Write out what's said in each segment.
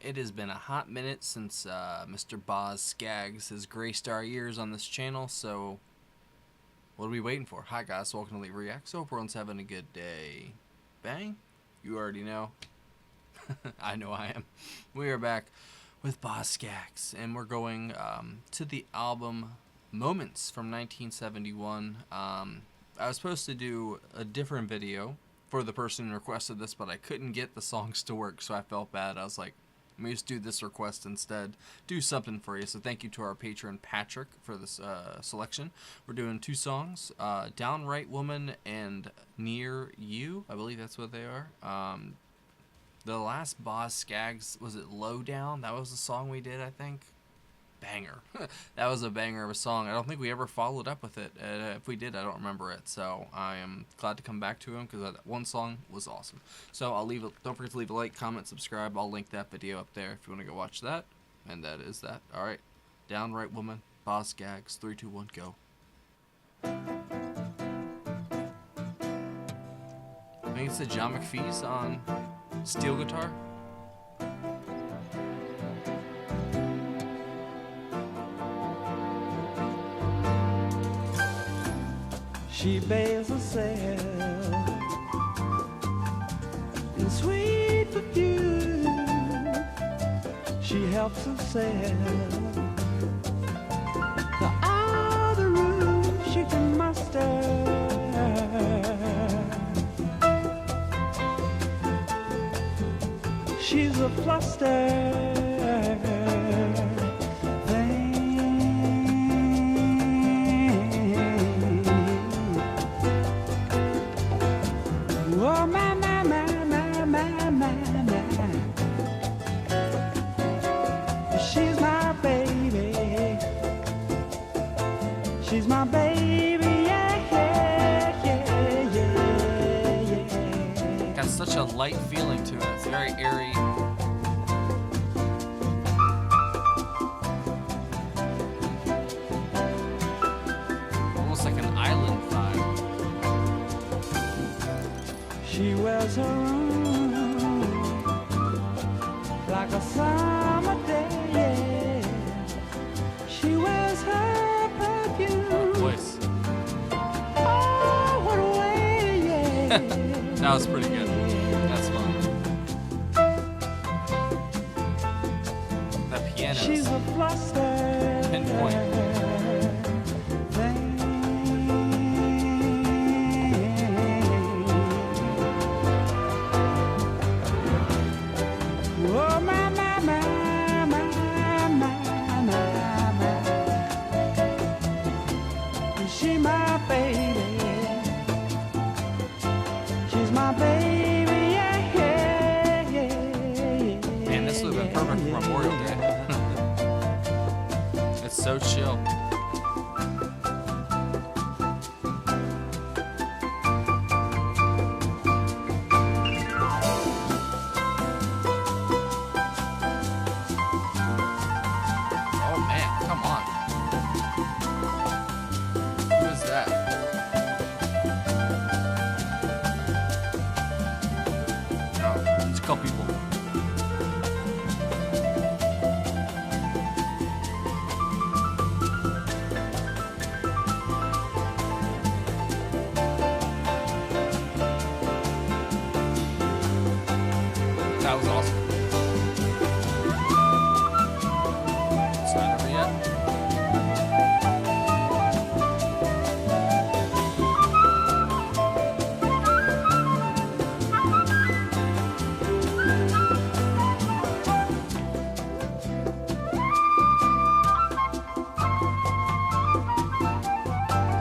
It has been a hot minute since Mr. Boz Scaggs has graced our ears on this channel, so what are we waiting for? Hi guys, welcome to L33Reacts. Hope everyone's having a good day. Bang? You already know. I know I am. We are back with Boz Scaggs, and we're going to the album Moments from 1971. I was supposed to do a different video for the person who requested this, but I couldn't get the songs to work, so I felt bad. I was like, let me just do this request instead. Do something for you. So thank you to our patron Patrick for this selection. We're doing two songs, Downright Woman and Near You. I believe that's what they are. The last Boz Scaggs, was it Low Down? That was the song we did, I think. Banger. That was a banger of a song. I don't think we ever followed up with it. If we did, I don't remember it. So I am glad to come back to him because that one song was awesome. So I'll leave. Don't forget to leave a like, comment, subscribe. I'll link that video up there if you want to go watch that. And that is that. All right. Downright Woman, Boz Scaggs, 3, 2, 1, go. I think it's the John McPhee's on steel guitar. She bathes herself in sweet perfume. She helps herself to all the room she can muster. She's a fluster. Oh, my, my, my, my, my, my, my. She's my baby. She's my baby, yeah, yeah, yeah, yeah, yeah. Got such a light feeling to it. It's very airy. Almost like an island vibe. She wears her room like a summer day, yeah. She wears her perfume. Voice. Oh, what a way, yeah. That was pretty good. That's fun. That piano. She's a fluster. Pinpoint. Oh, my, my, my, my, my, my, my. She's my baby. She's my baby, yeah, yeah, yeah. Man, this would have been perfect for Memorial Day. It's so chill. Oh man, come on. Who is that? No, it's a couple people. That was awesome. It's not over yet.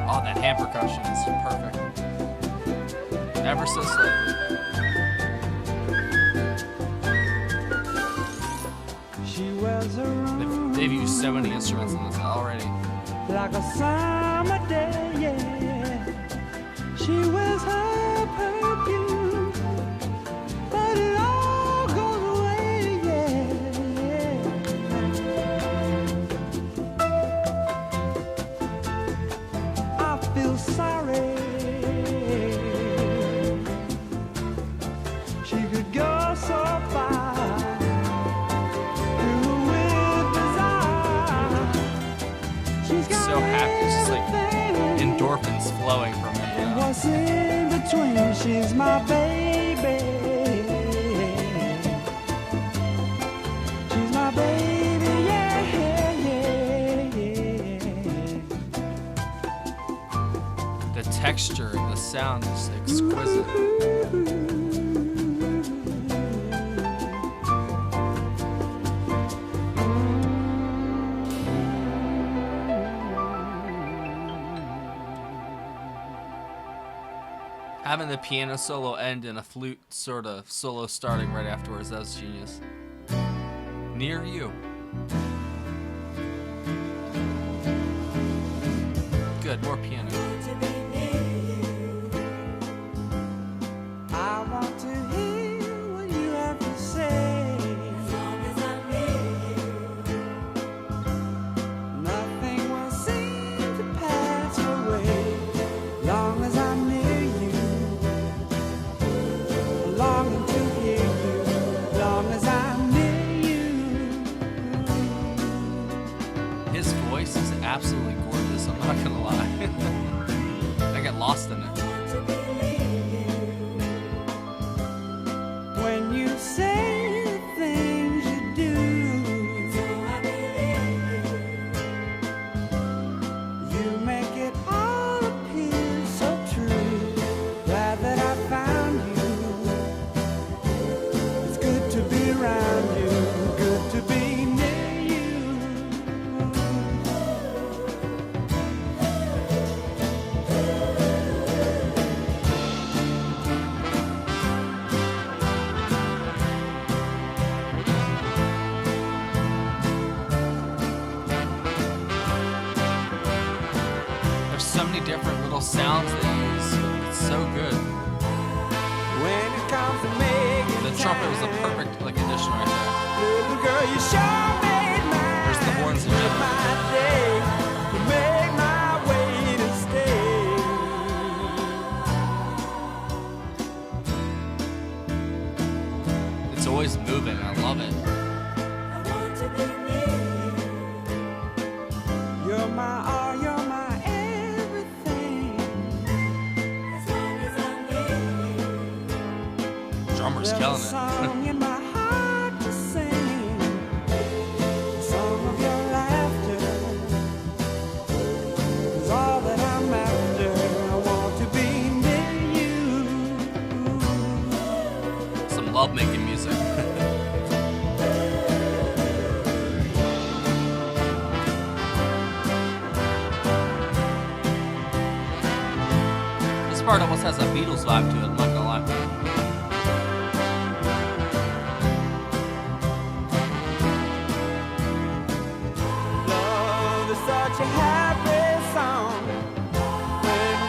Oh, that hand percussion is perfect. Ever so slightly. She wears her room They've used so many instruments in this already. like a summer day, yeah. She wears her perfume, but it all goes away, yeah. I feel sorry. She could go so far. happy. It's just like endorphins flowing from it. And what's in between? She's my baby. She's my baby, yeah, yeah, yeah. The texture and the sound is exquisite. Having the piano solo end and a flute sort of solo starting right afterwards, that was genius. Near You. Good, more piano. I want to hear what you have to say. As long as I'm near you, nothing will seem to pass away. Long as I'm near you, longing to hear you. Long as I'm near you. His voice is absolutely gorgeous, I'm not gonna lie. I get lost in it. When you say the things you do, you make it all appear so true. Glad that I found you. It's good to be around you, good to be near you. There's so many different little sounds they use. It's so good. When it comes to making The trumpet was a perfect addition right there. little girl, you sure made mine. There's the horns and Make jive. my day, you make my way to stay. It's always moving. I love it. You're my all, you're my everything. Drummer's There's a killing it. song in my heart to sing, the song of your laughter is all that I'm after. I want to be near you. Some love-making music. This part almost has a Beatles vibe to it, I'm not gonna lie. Love is such a happy song.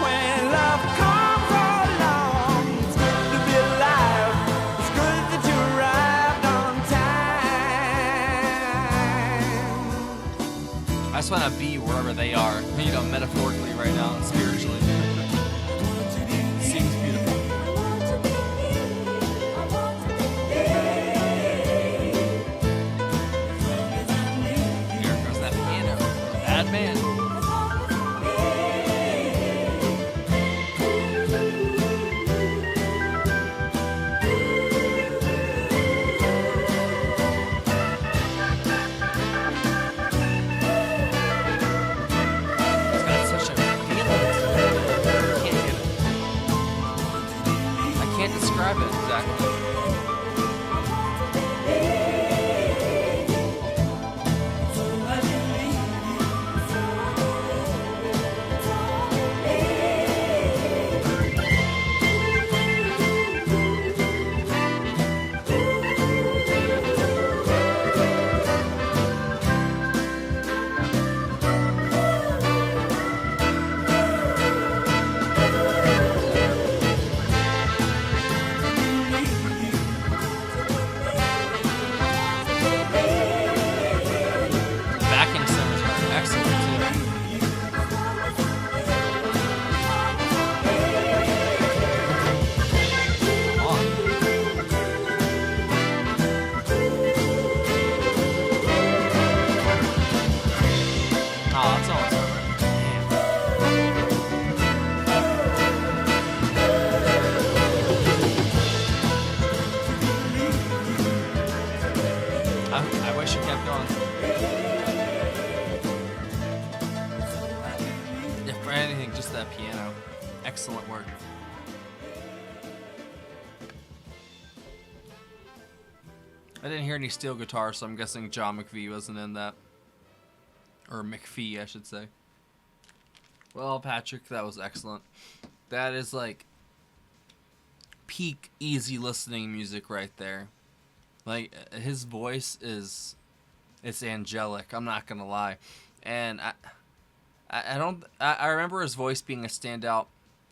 When love comes along, it's good to be alive. It's good that you arrived on time. I just want to be wherever they are, metaphorically right now and spiritually. Seems beautiful. Here goes that piano. Bad man. It's got such a feeling to it. I wish it kept going. If for anything, just that piano. Excellent work. I didn't hear any steel guitar, so I'm guessing John McVie wasn't in that. Or McPhee, I should say. Well, Patrick, that was excellent. That is like peak easy listening music right there. Like, his voice is, it's angelic, I'm not gonna lie. And I remember his voice being a standout,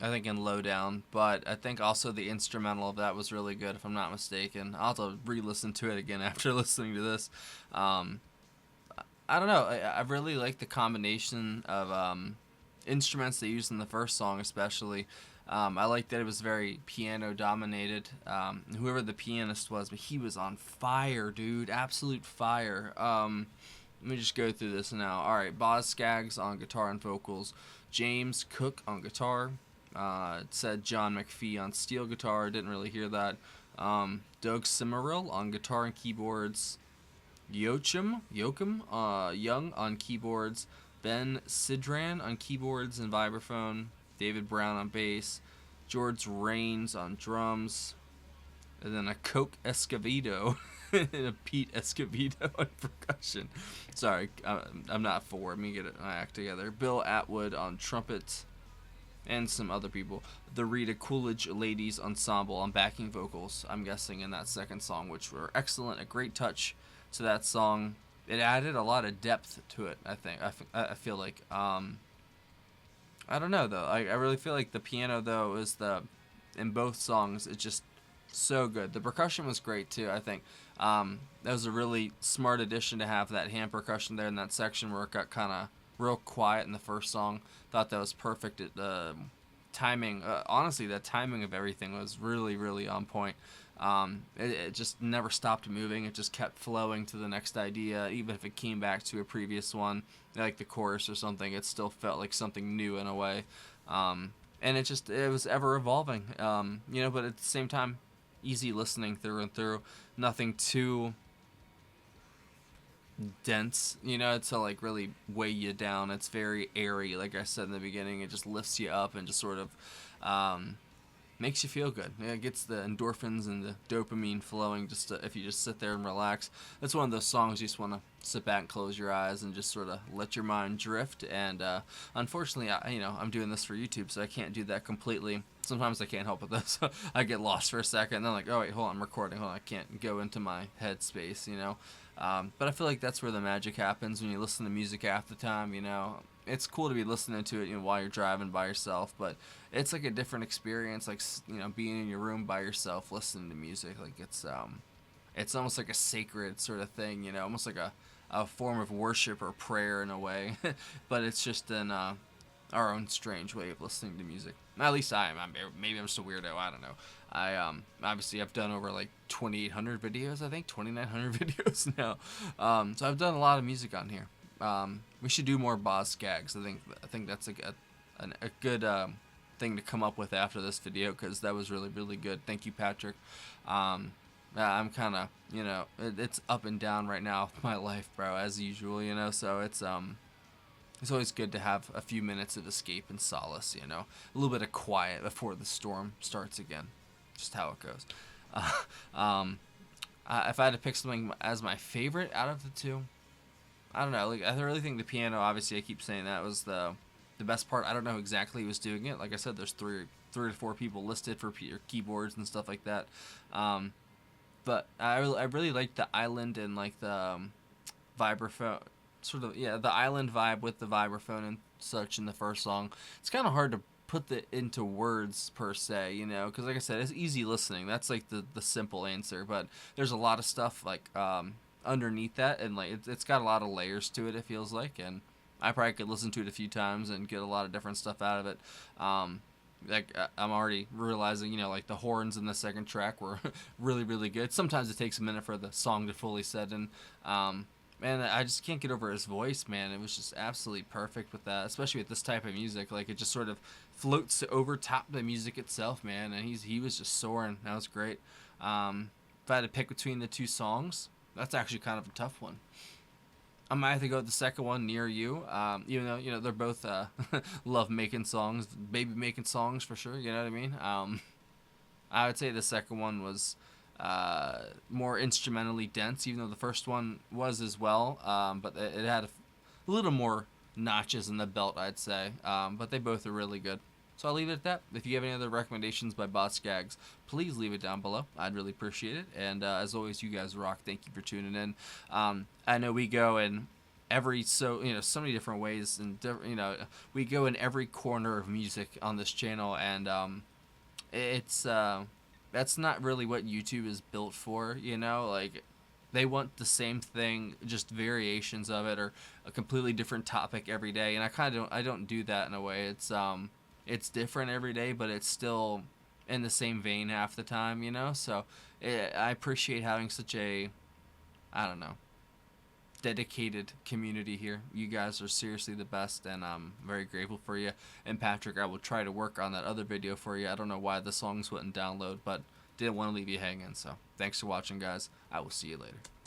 I think, in Lowdown, but I think also the instrumental of that was really good, if I'm not mistaken. I'll have to re-listen to it again after listening to this. I don't know, I really like the combination of instruments they used in the first song, especially. I like that it was very piano dominated. Whoever the pianist was, but he was on fire, dude. Absolute fire. Let me just go through this now. Alright, Boz Scaggs on guitar and vocals. James Cook on guitar. It said John McPhee on steel guitar. Didn't really hear that. Doug Simmerill on guitar and keyboards. Yochum Young on keyboards. Ben Sidran on keyboards and vibraphone. David Brown on bass, George Rains on drums, and then a Coke Escovedo and a Pete Escovedo on percussion. Sorry, I'm not for. Let me get my act together. Bill Atwood on trumpet, and some other people. The Rita Coolidge Ladies Ensemble on backing vocals, I'm guessing, in that second song, which were excellent. A great touch to that song. It added a lot of depth to it, I think. I feel like. I don't know, though. I really feel like the piano, though, is in both songs, it's just so good. The percussion was great, too, I think. That was a really smart addition to have that hand percussion there in that section where it got kind of real quiet in the first song. Thought that was perfect. Timing, honestly, the timing of everything was really, really on point. It just never stopped moving. It just kept flowing to the next idea, even if it came back to a previous one, like the chorus or something. It still felt like something new in a way, and it was ever evolving. But at the same time, easy listening through and through. Nothing too dense, to like really weigh you down. It's very airy, like I said in the beginning. It just lifts you up and just sort of makes you feel good. It gets the endorphins and the dopamine flowing just if you just sit there and relax. That's one of those songs you just want to sit back and close your eyes and just sort of let your mind drift. And unfortunately, I'm doing this for YouTube, so I can't do that completely. Sometimes I can't help with this. I get lost for a second, and then like, oh wait, hold on, I'm recording. Hold on, I can't go into my headspace, But I feel like that's where the magic happens when you listen to music half the time, It's cool to be listening to it, while you're driving by yourself, but it's like a different experience, like, being in your room by yourself listening to music. Like, it's almost like a sacred sort of thing, almost like a form of worship or prayer in a way, but it's just in our own strange way of listening to music. At least I am. Maybe I'm just a weirdo. I don't know. Obviously I've done over like 2,800 videos, I think 2,900 videos now. So I've done a lot of music on here. We should do more Boz Scaggs. I think that's a good thing to come up with after this video, because that was really, really good. Thank you, Patrick. I'm kind of, it's up and down right now with my life, bro, as usual, so it's always good to have a few minutes of escape and solace, a little bit of quiet before the storm starts again. Just how it goes. If I had to pick something as my favorite out of the two, I don't know. Like, I really think the piano, obviously, I keep saying that was the best part. I don't know who exactly was doing it. Like I said, there's three to four people listed for keyboards and stuff like that. But I really like the island and like the vibraphone, sort of, the island vibe with the vibraphone and such in the first song. It's kind of hard to put that into words per se, because like I said, it's easy listening. That's like the simple answer. But there's a lot of stuff like underneath that, and like it's got a lot of layers to it, it feels like, and I probably could listen to it a few times and get a lot of different stuff out of it. I'm already realizing, like the horns in the second track were really, really good. Sometimes it takes a minute for the song to fully set in. And I just can't get over his voice, man. It was just absolutely perfect with that, especially with this type of music. Like, it just sort of floats over top the music itself, man. And he was just soaring. That was great. If I had to pick between the two songs, That's actually kind of a tough one. I might have to go with the second one, Near You. Even though, they're both love making songs, baby making songs for sure. You know what I mean? I would say the second one was more instrumentally dense, even though the first one was as well. But it had a little more notches in the belt, I'd say. But they both are really good. So I'll leave it at that. If you have any other recommendations by Boss Scaggs, please leave it down below. I'd really appreciate it. And as always, you guys rock. Thank you for tuning in. I know we go in so many different ways, and we go in every corner of music on this channel, and it's that's not really what YouTube is built for. Like, they want the same thing, just variations of it, or a completely different topic every day. And I don't do that in a way. It's different every day, but it's still in the same vein half the time, So I appreciate having such a, I don't know, dedicated community here. You guys are seriously the best, and I'm very grateful for you. And Patrick, I will try to work on that other video for you. I don't know why the songs wouldn't download, but didn't want to leave you hanging. So thanks for watching, guys. I will see you later.